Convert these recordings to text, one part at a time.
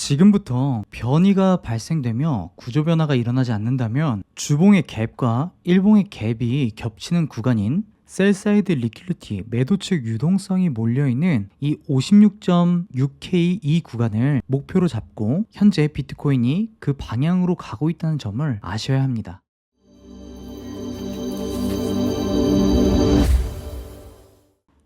지금부터 변이가 발생되며 구조 변화가 일어나지 않는다면 주봉의 갭과 일봉의 갭이 겹치는 구간인 셀사이드 리퀴디티 매도측 유동성이 몰려있는 이 56.6K 이 구간을 목표로 잡고 현재 비트코인이 그 방향으로 가고 있다는 점을 아셔야 합니다.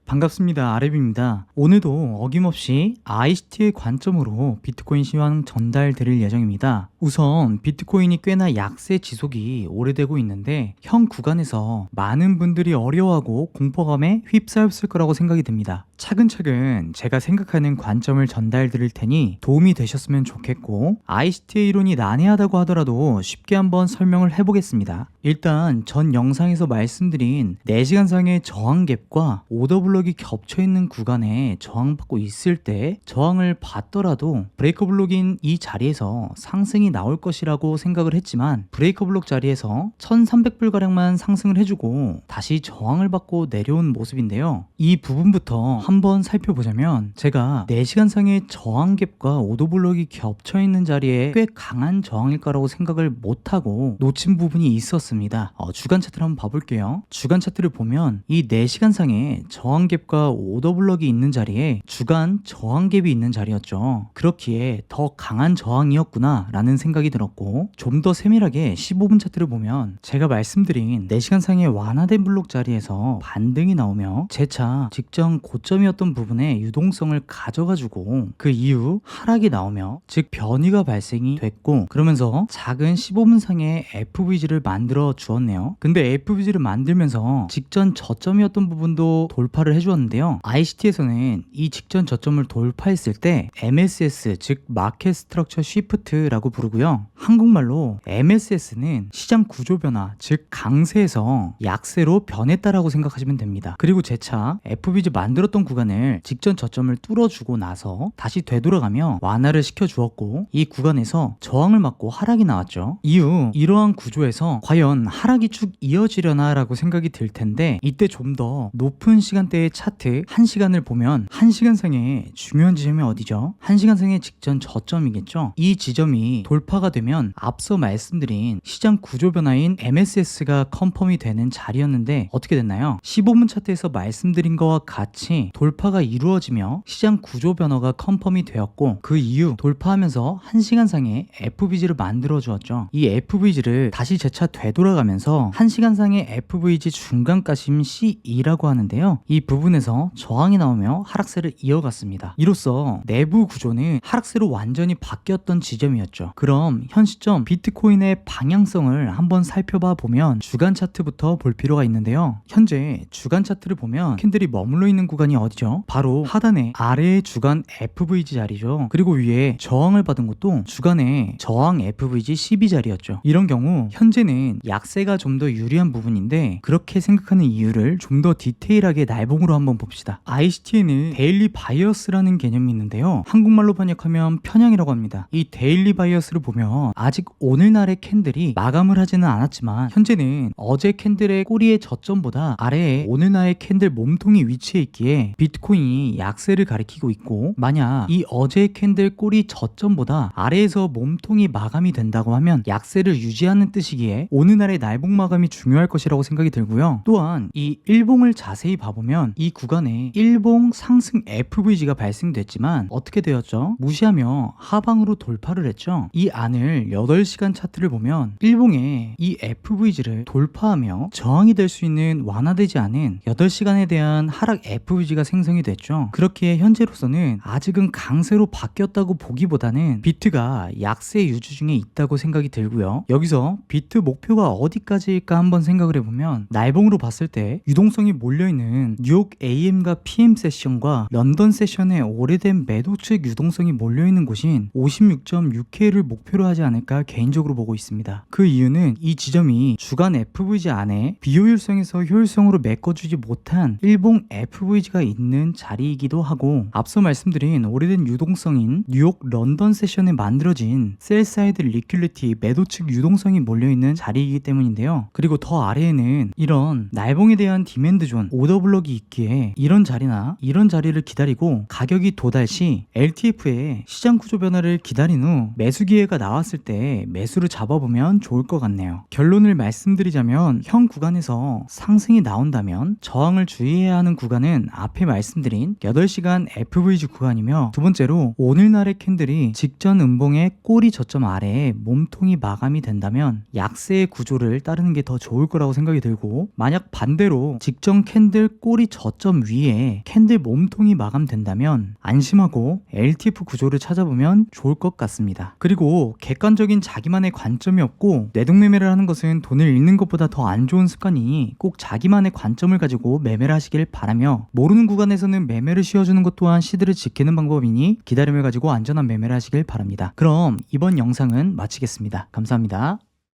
반갑습니다. 아랩입니다. 오늘도 어김없이 ICT의 관점으로 비트코인 시황 전달드릴 예정입니다. 우선 비트코인이 꽤나 약세 지속이 오래되고 있는데 현 구간에서 많은 분들이 어려워하고 공포감에 휩싸였을 거라고 생각이 듭니다. 차근차근 제가 생각하는 관점을 전달드릴 테니 도움이 되셨으면 좋겠고, ICT의 이론이 난해하다고 하더라도 쉽게 한번 설명을 해보겠습니다. 일단 전 영상에서 말씀드린 4시간상의 저항갭과 오더블록이 겹쳐있는 구간에 저항받고 있을 때 저항을 받더라도 브레이커블록인 이 자리에서 상승이 나올 것이라고 생각을 했지만 브레이커블록 자리에서 1300불가량만 상승을 해주고 다시 저항을 받고 내려온 모습인데요. 이 부분부터 한번 살펴보자면 제가 4시간상의 저항갭과 오더블록이 겹쳐있는 자리에 꽤 강한 저항일 거라고 생각을 못하고 놓친 부분이 있었습니다. 주간 차트를 한번 봐볼게요. 주간 차트를 보면 이 4시간상의 저항갭과 오더블록이 있는 자리에 주간 저항갭이 있는 자리였죠. 그렇기에 더 강한 저항이었구나 라는 생각이 들었고, 좀 더 세밀하게 15분 차트를 보면 제가 말씀드린 4시간상의 완화된 블록 자리에서 반등이 나오며 재차 직전 고점이었던 부분에 유동성을 가져가지고 그 이후 하락이 나오며 즉 변이가 발생이 됐고, 그러면서 작은 15분상의 FVG를 만들어 주었네요. 근데 FVG를 만들면서 직전 저점이었던 부분도 돌파를 해주었는데요. ICT에서는 이 직전 저점을 돌파했을 때 MSS 즉 마켓 스트럭처 쉬프트라고 부르고요. 한국말로 MSS는 시장 구조 변화 즉 강세에서 약세로 변했다라고 생각하시면 됩니다. 그리고 재차 FVG 만들었던 구간을 직전 저점을 뚫어주고 나서 다시 되돌아가며 완화를 시켜주었고, 이 구간에서 저항을 맞고 하락이 나왔죠. 이후 이러한 구조에서 과연 하락이 쭉 이어지려나 라고 생각이 들 텐데, 이때 좀 더 높은 시간대의 차트 1시간을 보면 1시간상의 중요한 지점이 어디죠? 1시간상의 직전 저점이겠죠. 이 지점이 돌파가 되면 앞서 말씀드린 시장 구조 변화인 MSS가 컨펌이 되는 자리였는데 어떻게 됐나요? 15분 차트에서 말씀드린 것과 같이 돌파가 이루어지며 시장 구조 변화가 컨펌이 되었고, 그 이후 돌파하면서 1시간상의 FVG를 만들어 주었죠. 이 FVG를 다시 재차 되돌아가면서 1시간상의 FVG 중간가심 C2라고 하는데요. 이 부분에서 저항이 나오며 하락세를 이어갔습니다. 이로써 내부 구조는 하락세로 완전히 바뀌었던 지점이었죠. 그럼 현 시점 비트코인의 방향성을 한번 살펴봐 보면 주간 차트부터 볼 필요가 있는데요. 현재 주간 차트를 보면 캔들이 머물러 있는 구간이 어디죠? 바로 하단에 아래의 주간 FVG 자리죠. 그리고 위에 저항을 받은 것도 주간의 저항 FVG 12 자리였죠. 이런 경우 현재는 약세가 좀 더 유리한 부분인데, 그렇게 생각하는 이유를 좀 더 디테일하게 날봉으로 한번 봅시다. ICT에는 데일리 바이어스라는 개념이 있는데요. 한국말로 번역하면 편향이라고 합니다. 이 데일리 바이어스를 보면 아직 오늘날의 캔들이 마감을 하지는 않았지만 현재는 어제 캔들의 꼬리의 저점보다 아래에 오늘날의 캔들 몸통이 위치해 있기에 비트코인이 약세를 가리키고 있고, 만약 이 어제의 캔들 꼬리 저점보다 아래에서 몸통이 마감이 된다고 하면 약세를 유지하는 뜻이기에 오늘날의 날봉 마감이 중요할 것이라고 생각이 들고요. 또한 이 일봉을 자세히 봐보면 이 구간에 일봉 상승 FVG가 발생됐지만 어떻게 되었죠? 무시하며 하방으로 돌파를 했죠. 이 안을 8시간 차트를 보면 일봉의 이 FVG를 돌파하며 저항이 될 수 있는 완화되지 않은 8시간에 대한 하락 FVG가 생성이 됐죠. 그렇기에 현재로서는 아직은 강세로 바뀌었다고 보기보다는 비트가 약세 유지 중에 있다고 생각이 들고요. 여기서 비트 목표가 어디까지일까 한번 생각을 해보면, 날봉으로 봤을 때 유동성이 몰려있는 뉴욕 AM과 PM 세션과 런던 세션에 오래된 매도측 유동성이 몰려있는 곳인 56.6K를 목표로 하지 않을까 개인적으로 보고 있습니다. 그 이유는 이 지점이 주간 FVG 안에 비효율성에서 효율성으로 메꿔주지 못한 일봉 FVG가 있는 자리이기도 하고, 앞서 말씀드린 오래된 유동성인 뉴욕 런던 세션에 만들어진 셀사이드 리퀴리티 매도 측 유동성이 몰려있는 자리이기 때문인데요. 그리고 더 아래에는 이런 날봉에 대한 디맨드 존 오더 블럭이 있기에 이런 자리나 이런 자리를 기다리고 가격이 도달 시 LTF의 시장 구조 변화를 기다린 후 매수 기회가 나왔을 때 매수를 잡아보면 좋을 것 같네요. 결론을 말씀드리자면 현 구간에서 상승이 나온다면 저항을 주의해야 하는 구간은 앞에 말씀드린 8시간 FVG 구간이며, 두 번째로 오늘날의 캔들이 직전 음봉의 꼬리 저점 아래에 몸통이 마감이 된다면 약세의 구조를 따르는 게 더 좋을 거라고 생각이 들고, 만약 반대로 직전 캔들 꼬리 저점 위에 캔들 몸통이 마감된다면 안심하고 LTF 구조를 찾아보면 좋을 것 같습니다. 그리고 객관적인 자기만의 관점이 없고 뇌동매매를 하는 것은 돈을 잃는 것보다 더 안 좋은 습관이니 꼭 자기만의 관점을 가지고 매매를 하시길 바라며, 모르는 구간에서는 매매를 쉬어주는 것 또한 시드를 지키는 방법이니 기다림을 가지고 안전한 매매를 하시길 바랍니다. 그럼 이번 영상은 마치겠습니다. 감사합니다.